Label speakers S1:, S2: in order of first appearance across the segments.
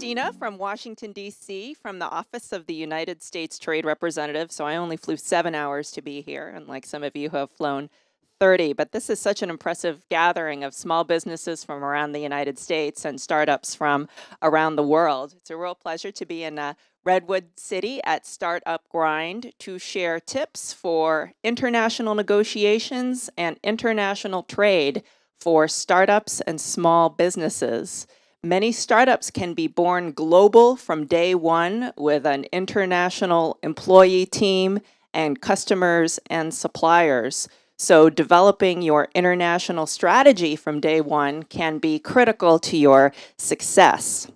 S1: Christina from Washington, D.C., from the Office of the United States Trade Representative. So I only flew 7 hours to be here, unlike some of you who have flown 30. But this is such an impressive gathering of small businesses from around the United States and startups from around the world. It's a real pleasure to be in Redwood City at Startup Grind to share tips for international negotiations and international trade for startups and small businesses. Many startups can be born global from day one with an international employee team and customers and suppliers. So developing your international strategy from day one can be critical to your success.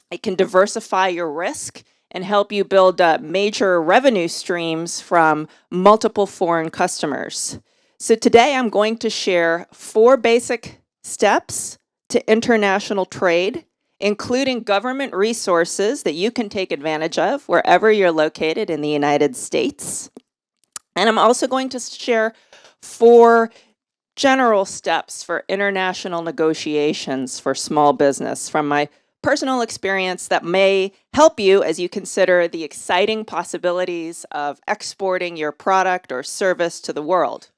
S1: It can diversify your risk and help you build major revenue streams from multiple foreign customers. So today I'm going to share 4 basic steps to international trade, including government resources that you can take advantage of wherever you're located in the United States. And I'm also going to share 4 general steps for international negotiations for small business from my personal experience that may help you as you consider the exciting possibilities of exporting your product or service to the world.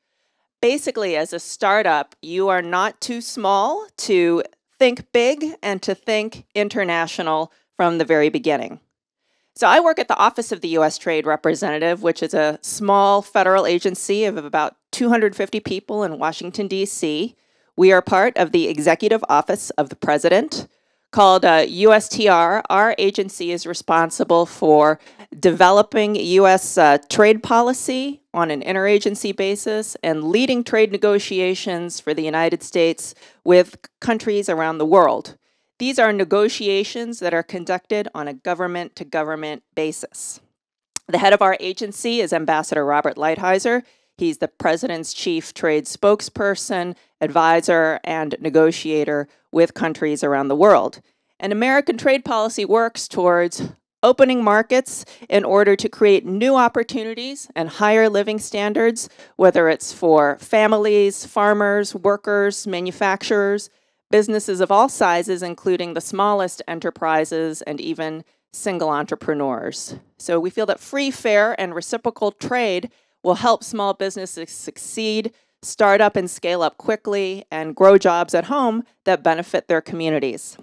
S1: Basically, as a startup, you are not too small to think big and to think international from the very beginning. So I work at the Office of the U.S. Trade Representative, which is a small federal agency of about 250 people in Washington, D.C. We are part of the Executive Office of the President. Called USTR, our agency is responsible for developing U.S. Trade policy on an interagency basis and leading trade negotiations for the United States with countries around the world. These are negotiations that are conducted on a government-to-government basis. The head of our agency is Ambassador Robert Lighthizer. He's the President's chief trade spokesperson, advisor, and negotiator with countries around the world. And American trade policy works towards opening markets in order to create new opportunities and higher living standards, whether it's for families, farmers, workers, manufacturers, businesses of all sizes, including the smallest enterprises and even single entrepreneurs. So we feel that free, fair, and reciprocal trade will help small businesses succeed, start up and scale up quickly, and grow jobs at home that benefit their communities.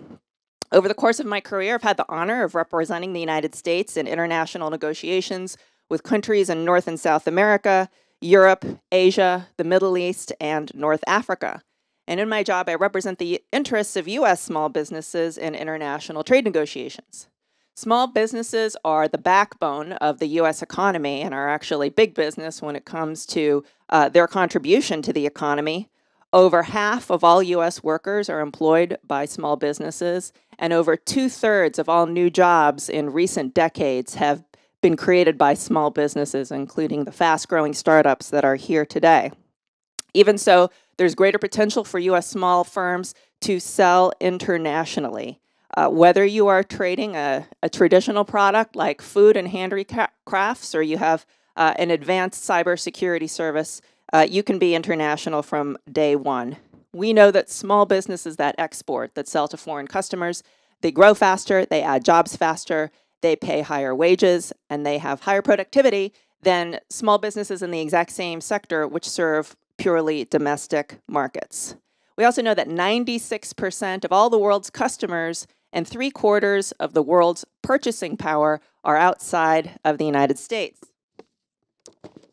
S1: Over the course of my career, I've had the honor of representing the United States in international negotiations with countries in North and South America, Europe, Asia, the Middle East, and North Africa. And in my job, I represent the interests of U.S. small businesses in international trade negotiations. Small businesses are the backbone of the U.S. economy and are actually big business when it comes to their contribution to the economy. Over half of all U.S. workers are employed by small businesses, and over 2/3 of all new jobs in recent decades have been created by small businesses, including the fast-growing startups that are here today. Even so, there's greater potential for U.S. small firms to sell internationally. Whether you are trading a traditional product like food and handicrafts, or you have an advanced cybersecurity service, you can be international from day one. We know that small businesses that export, that sell to foreign customers, they grow faster, they add jobs faster, they pay higher wages, and they have higher productivity than small businesses in the exact same sector which serve purely domestic markets. We also know that 96% of all the world's customers and 3/4 of the world's purchasing power are outside of the United States.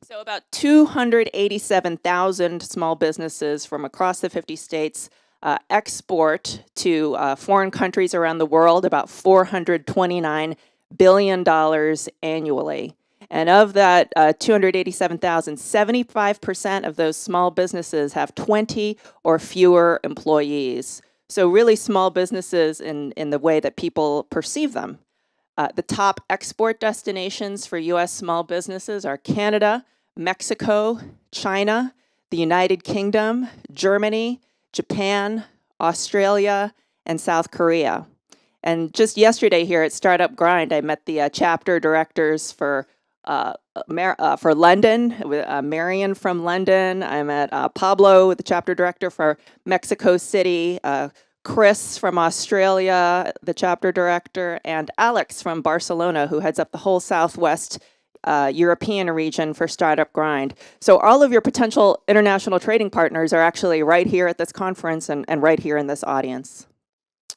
S1: So about 287,000 small businesses from across the 50 states export to foreign countries around the world, about $429 billion annually. And of that 287,000, 75% of those small businesses have 20 or fewer employees. So really small businesses in the way that people perceive them. The top export destinations for U.S. small businesses are Canada, Mexico, China, the United Kingdom, Germany, Japan, Australia, and South Korea. And just yesterday here at Startup Grind, I met the chapter directors for London, with Marion from London. I met Pablo, the chapter director for Mexico City, Chris from Australia, the chapter director, and Alex from Barcelona, who heads up the whole Southwest European region for Startup Grind. So all of your potential international trading partners are actually right here at this conference and right here in this audience.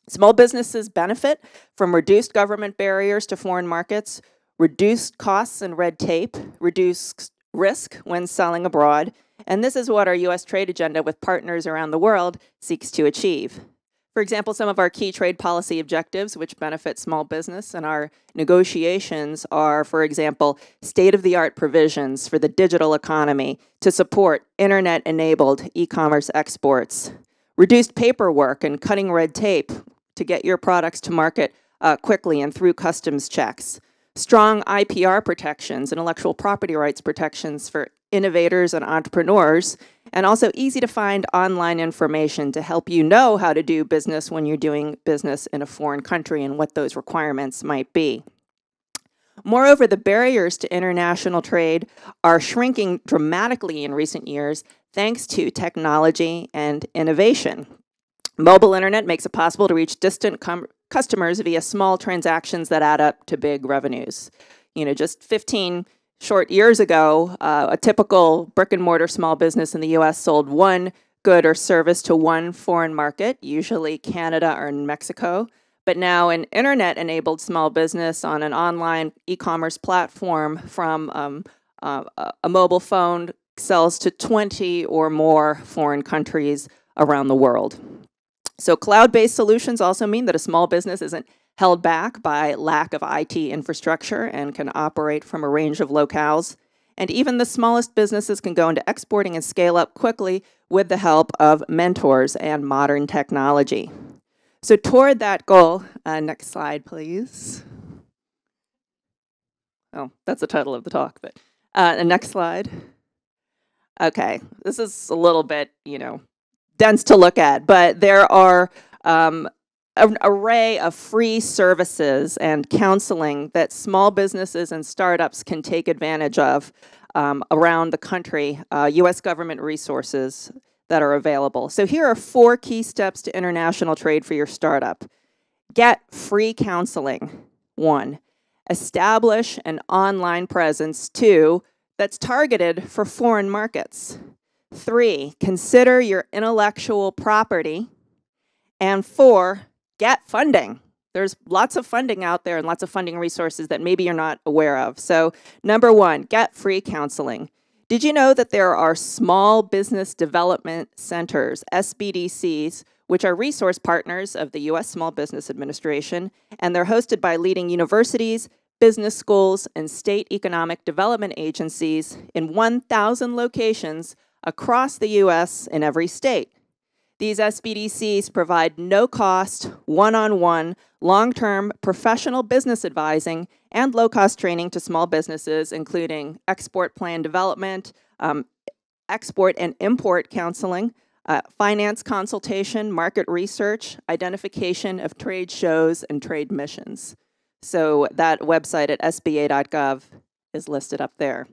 S1: Small businesses benefit from reduced government barriers to foreign markets, reduced costs and red tape, reduced risk when selling abroad, and this is what our U.S. trade agenda with partners around the world seeks to achieve. For example, some of our key trade policy objectives which benefit small business in our negotiations are, for example, state-of-the-art provisions for the digital economy to support internet-enabled e-commerce exports, reduced paperwork and cutting red tape to get your products to market quickly and through customs checks, strong IPR protections, intellectual property rights protections for innovators and entrepreneurs, and also easy to find online information to help you know how to do business when you're doing business in a foreign country and what those requirements might be. Moreover, the barriers to international trade are shrinking dramatically in recent years thanks to technology and innovation. Mobile internet makes it possible to reach distant customers via small transactions that add up to big revenues. You know, just 15 short years ago, a typical brick and mortar small business in the US sold one good or service to one foreign market, usually Canada or Mexico. But now an internet-enabled small business on an online e-commerce platform from a mobile phone sells to 20 or more foreign countries around the world. So cloud-based solutions also mean that a small business isn't held back by lack of IT infrastructure and can operate from a range of locales. And even the smallest businesses can go into exporting and scale up quickly with the help of mentors and modern technology. So toward that goal, next slide, please. Oh, that's the title of the talk, but the next slide. Okay, this is a little bit, dense to look at, but there are an array of free services and counseling that small businesses and startups can take advantage of around the country, U.S. government resources that are available. So here are 4 key steps to international trade for your startup. Get free counseling. 1, establish an online presence. 2, that's targeted for foreign markets. 3, consider your intellectual property. And 4, get funding. There's lots of funding out there and lots of funding resources that maybe you're not aware of. So number 1, get free counseling. Did you know that there are small business development centers, SBDCs, which are resource partners of the U.S. Small Business Administration, and they're hosted by leading universities, business schools, and state economic development agencies in 1,000 locations across the U.S. in every state. These SBDCs provide no-cost, one-on-one, long-term professional business advising and low-cost training to small businesses, including export plan development, export and import counseling, finance consultation, market research, identification of trade shows, and trade missions. So that website at sba.gov is listed up there.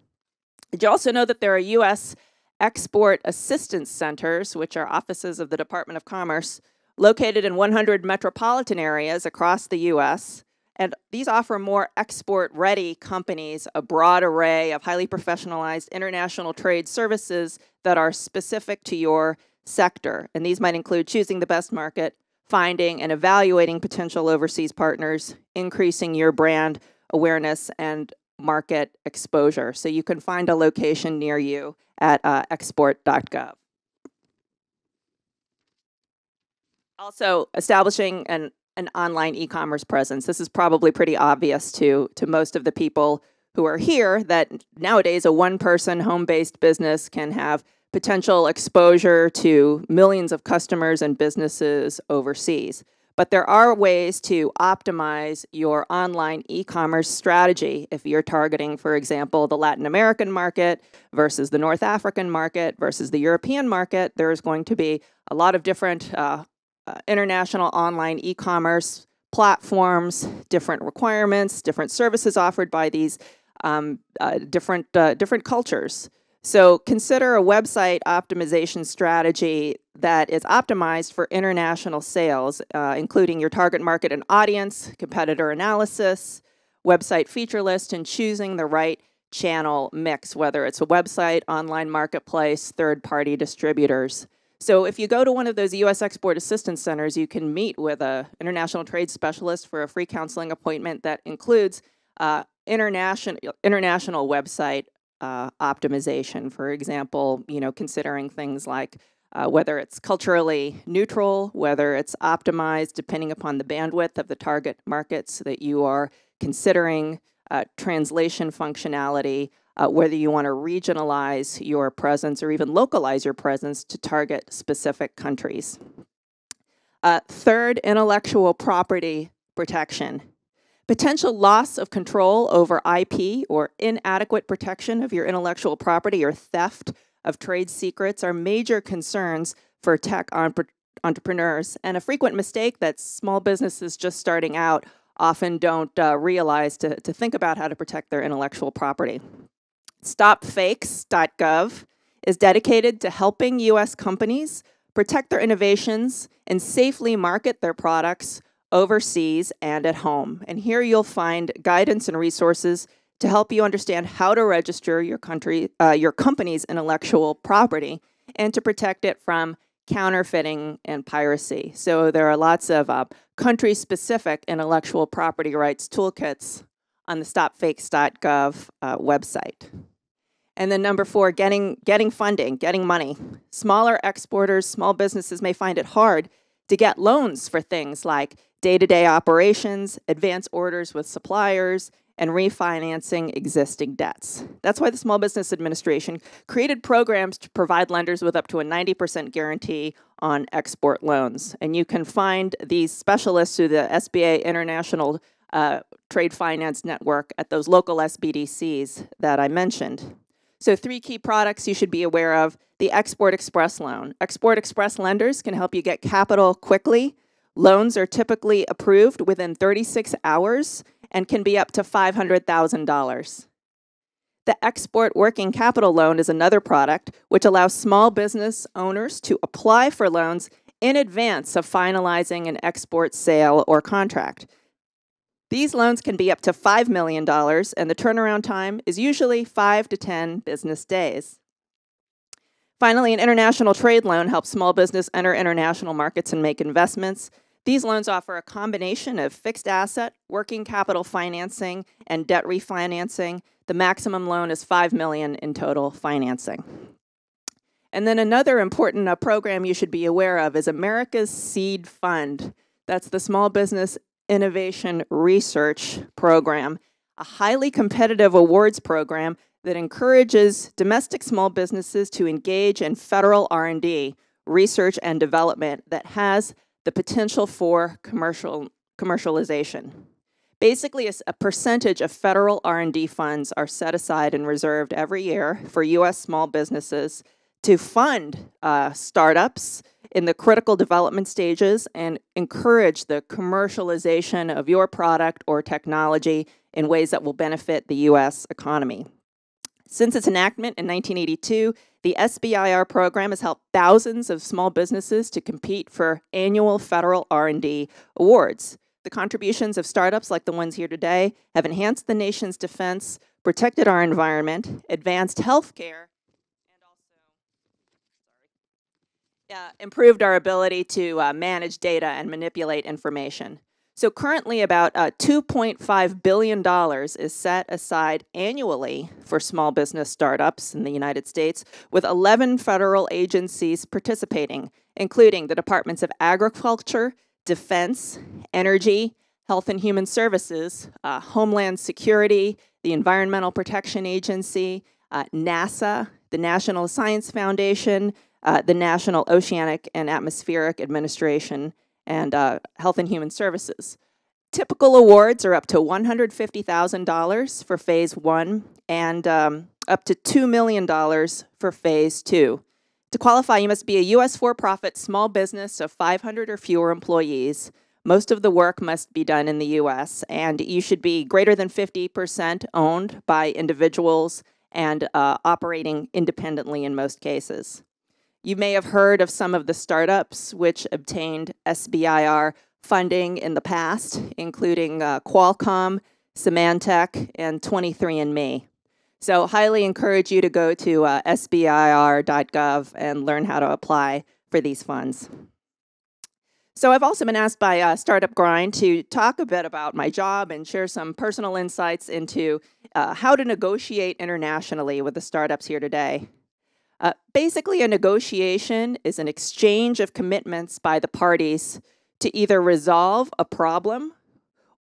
S1: Did you also know that there are U.S. Export Assistance Centers, which are offices of the Department of Commerce, located in 100 metropolitan areas across the U.S., and these offer more export-ready companies a broad array of highly professionalized international trade services that are specific to your sector. And these might include choosing the best market, finding and evaluating potential overseas partners, increasing your brand awareness and market exposure. So you can find a location near you at export.gov. Also, establishing an online e-commerce presence. This is probably pretty obvious to most of the people who are here that nowadays a one-person home-based business can have potential exposure to millions of customers and businesses overseas. But there are ways to optimize your online e-commerce strategy if you're targeting, for example, the Latin American market versus the North African market versus the European market. There's going to be a lot of different international online e-commerce platforms, different requirements, different services offered by these different cultures. So consider a website optimization strategy that is optimized for international sales, including your target market and audience, competitor analysis, website feature list, and choosing the right channel mix, whether it's a website, online marketplace, third-party distributors. So if you go to one of those U.S. Export Assistance Centers, you can meet with an international trade specialist for a free counseling appointment that includes international website optimization. For example, considering things like whether it's culturally neutral, whether it's optimized depending upon the bandwidth of the target markets that you are considering, translation functionality, whether you want to regionalize your presence or even localize your presence to target specific countries. Third, intellectual property protection. Potential loss of control over IP or inadequate protection of your intellectual property or theft of trade secrets are major concerns for tech entrepreneurs, and a frequent mistake that small businesses just starting out often don't realize to think about how to protect their intellectual property. StopFakes.gov is dedicated to helping U.S. companies protect their innovations and safely market their products overseas and at home. And here you'll find guidance and resources to help you understand how to register your company's intellectual property and to protect it from counterfeiting and piracy. So there are lots of country-specific intellectual property rights toolkits on the StopFakes.gov website. And then number 4, getting funding, getting money. Smaller exporters, small businesses may find it hard to get loans for things like day-to-day operations, advance orders with suppliers, and refinancing existing debts. That's why the Small Business Administration created programs to provide lenders with up to a 90% guarantee on export loans. And you can find these specialists through the SBA International Trade Finance Network at those local SBDCs that I mentioned. So 3 key products you should be aware of: the Export Express loan. Export Express lenders can help you get capital quickly. Loans are typically approved within 36 hours and can be up to $500,000. The Export Working Capital loan is another product which allows small business owners to apply for loans in advance of finalizing an export sale or contract. These loans can be up to $5 million, and the turnaround time is usually 5 to 10 business days. Finally, an international trade loan helps small business enter international markets and make investments. These loans offer a combination of fixed asset, working capital financing, and debt refinancing. The maximum loan is $5 million in total financing. And then another important program you should be aware of is America's Seed Fund. That's the Small Business Innovation Research Program, a highly competitive awards program that encourages domestic small businesses to engage in federal R&D, research and development that has the potential for commercialization. Basically, a percentage of federal R&D funds are set aside and reserved every year for U.S. small businesses to fund startups in the critical development stages and encourage the commercialization of your product or technology in ways that will benefit the U.S. economy. Since its enactment in 1982, the SBIR program has helped thousands of small businesses to compete for annual federal R&D awards. The contributions of startups like the ones here today have enhanced the nation's defense, protected our environment, advanced healthcare, and also improved our ability to manage data and manipulate information. So currently about $2.5 billion is set aside annually for small business startups in the United States, with 11 federal agencies participating, including the Departments of Agriculture, Defense, Energy, Health and Human Services, Homeland Security, the Environmental Protection Agency, NASA, the National Science Foundation, the National Oceanic and Atmospheric Administration, and Health and Human Services. Typical awards are up to $150,000 for Phase 1 and up to $2 million for Phase 2. To qualify, you must be a U.S. for-profit small business of 500 or fewer employees. Most of the work must be done in the U.S., and you should be greater than 50% owned by individuals and operating independently in most cases. You may have heard of some of the startups which obtained SBIR funding in the past, including Qualcomm, Symantec, and 23andMe. So highly encourage you to go to sbir.gov and learn how to apply for these funds. So I've also been asked by Startup Grind to talk a bit about my job and share some personal insights into how to negotiate internationally with the startups here today. Basically, a negotiation is an exchange of commitments by the parties to either resolve a problem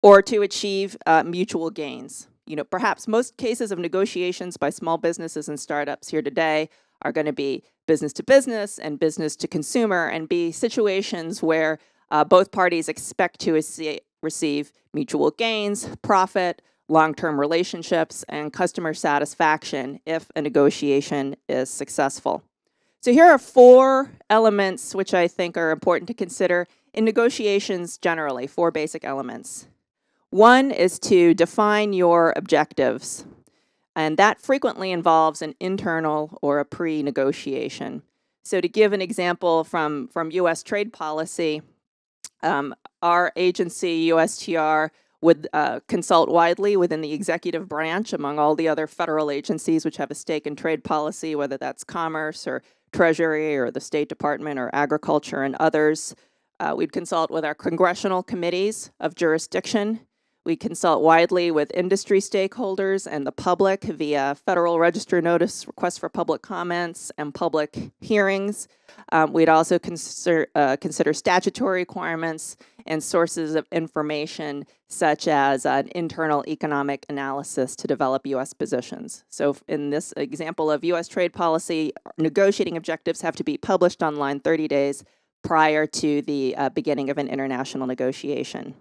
S1: or to achieve mutual gains. Perhaps most cases of negotiations by small businesses and startups here today are going to be business to business and business to consumer, and be situations where both parties expect to receive mutual gains, profit, long-term relationships, and customer satisfaction if a negotiation is successful. So here are 4 elements which I think are important to consider in negotiations generally, 4 basic elements. One is to define your objectives, and that frequently involves an internal or a pre-negotiation. So to give an example from U.S. trade policy, our agency, USTR, would consult widely within the executive branch among all the other federal agencies which have a stake in trade policy, whether that's Commerce or Treasury or the State Department or Agriculture and others. We'd consult with our congressional committees of jurisdiction. We consult widely with industry stakeholders and the public via Federal Register notice, requests for public comments, and public hearings. We'd also consider statutory requirements and sources of information, such as an internal economic analysis to develop U.S. positions. So in this example of U.S. trade policy, negotiating objectives have to be published online 30 days prior to the beginning of an international negotiation.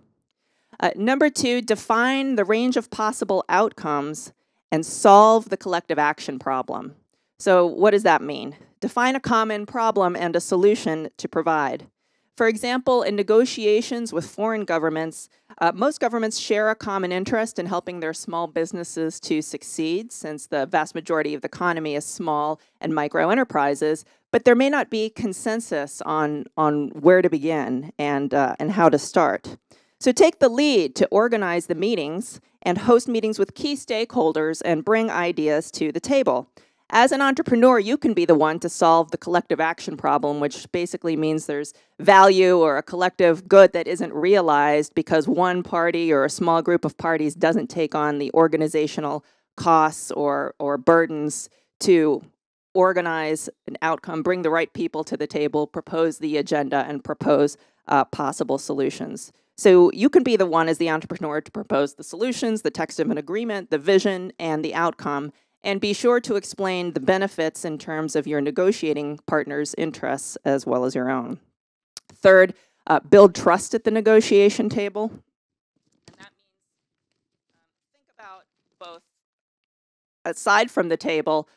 S1: Number 2, define the range of possible outcomes and solve the collective action problem. So what does that mean? Define a common problem and a solution to provide. For example, in negotiations with foreign governments, most governments share a common interest in helping their small businesses to succeed, since the vast majority of the economy is small and micro enterprises, but there may not be consensus on where to begin and how to start. So take the lead to organize the meetings and host meetings with key stakeholders and bring ideas to the table. As an entrepreneur, you can be the one to solve the collective action problem, which basically means there's value or a collective good that isn't realized because one party or a small group of parties doesn't take on the organizational costs or burdens to organize an outcome, bring the right people to the table, propose the agenda, and propose possible solutions. So you can be the one as the entrepreneur to propose the solutions, the text of an agreement, the vision, and the outcome, and be sure to explain the benefits in terms of your negotiating partner's interests as well as your own. Third, build trust at the negotiation table. And that means think about both, aside from the table,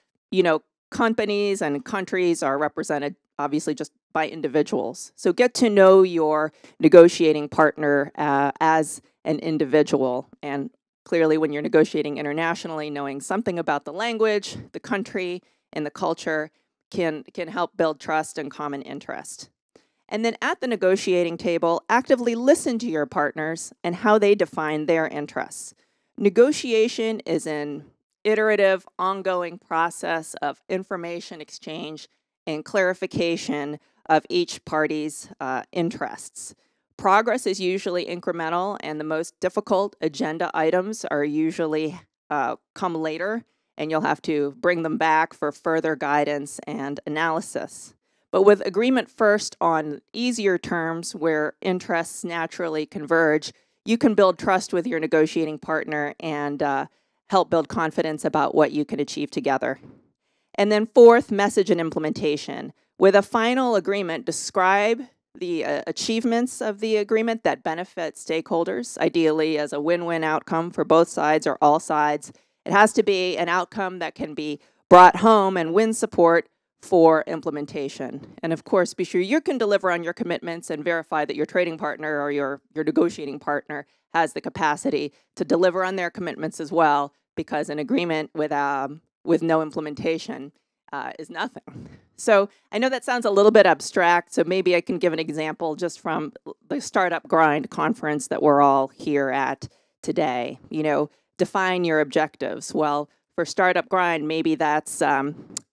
S1: companies and countries are represented obviously just by individuals. So get to know your negotiating partner as an individual. And clearly when you're negotiating internationally, knowing something about the language, the country, and the culture can help build trust and common interest. And then at the negotiating table, actively listen to your partners and how they define their interests. Negotiation is an iterative, ongoing process of information exchange and clarification of each party's interests. Progress is usually incremental, and the most difficult agenda items are usually come later, and you'll have to bring them back for further guidance and analysis. But with agreement first on easier terms where interests naturally converge, you can build trust with your negotiating partner and help build confidence about what you can achieve together. And then fourth, message and implementation. With a final agreement, describe the achievements of the agreement that benefit stakeholders, ideally as a win-win outcome for both sides or all sides. It has to be an outcome that can be brought home and win support for implementation. And of course, be sure you can deliver on your commitments and verify that your trading partner or your negotiating partner has the capacity to deliver on their commitments as well, because an agreement with no implementation is nothing. So I know that sounds a little bit abstract, so maybe I can give an example just from the Startup Grind conference that we're all here at today. You know, define your objectives. Well, for Startup Grind, maybe that's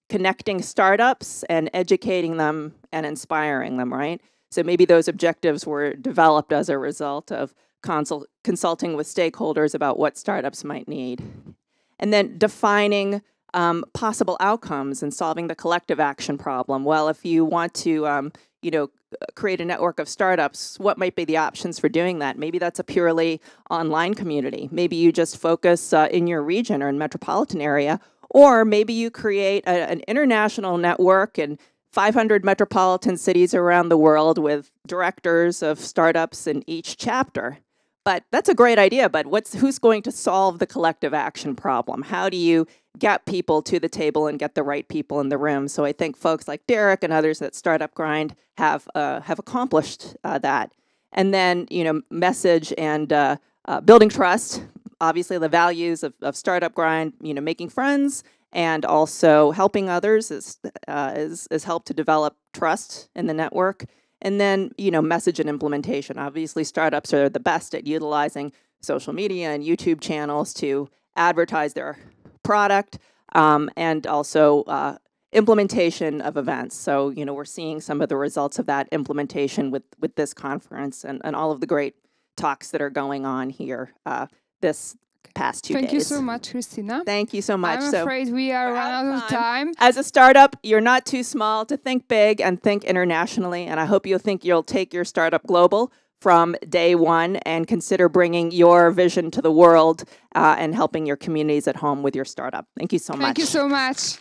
S1: connecting startups and educating them and inspiring them, right? So maybe those objectives were developed as a result of consulting with stakeholders about what startups might need. And then defining possible outcomes and solving the collective action problem. Well, if you want to, you know, create a network of startups, what might be the options for doing that? Maybe that's a purely online community. Maybe you just focus in your region or in metropolitan area, or maybe you create an international network in 500 metropolitan cities around the world with directors of startups in each chapter. But that's a great idea, but who's going to solve the collective action problem? How do you get people to the table and get the right people in the room? So I think folks like Derek and others at Startup Grind have accomplished that. And then, you know, message and building trust. Obviously, the values of Startup Grind, you know, making friends and also helping others is helped to develop trust in the network. And then, you know, message and implementation. Obviously, startups are the best at utilizing social media and YouTube channels to advertise their product, and also implementation of events. So, you know, we're seeing some of the results of that implementation with this conference and all of the great talks that are going on here this past 2 days.
S2: Thank you so much, Christina.
S1: Thank you so much.
S2: I'm afraid we are running out of time.
S1: As a startup, you're not too small to think big and think internationally, and I hope you'll take your startup global from day one and consider bringing your vision to the world and helping your communities at home with your startup. Thank you so much.
S2: Thank you so much.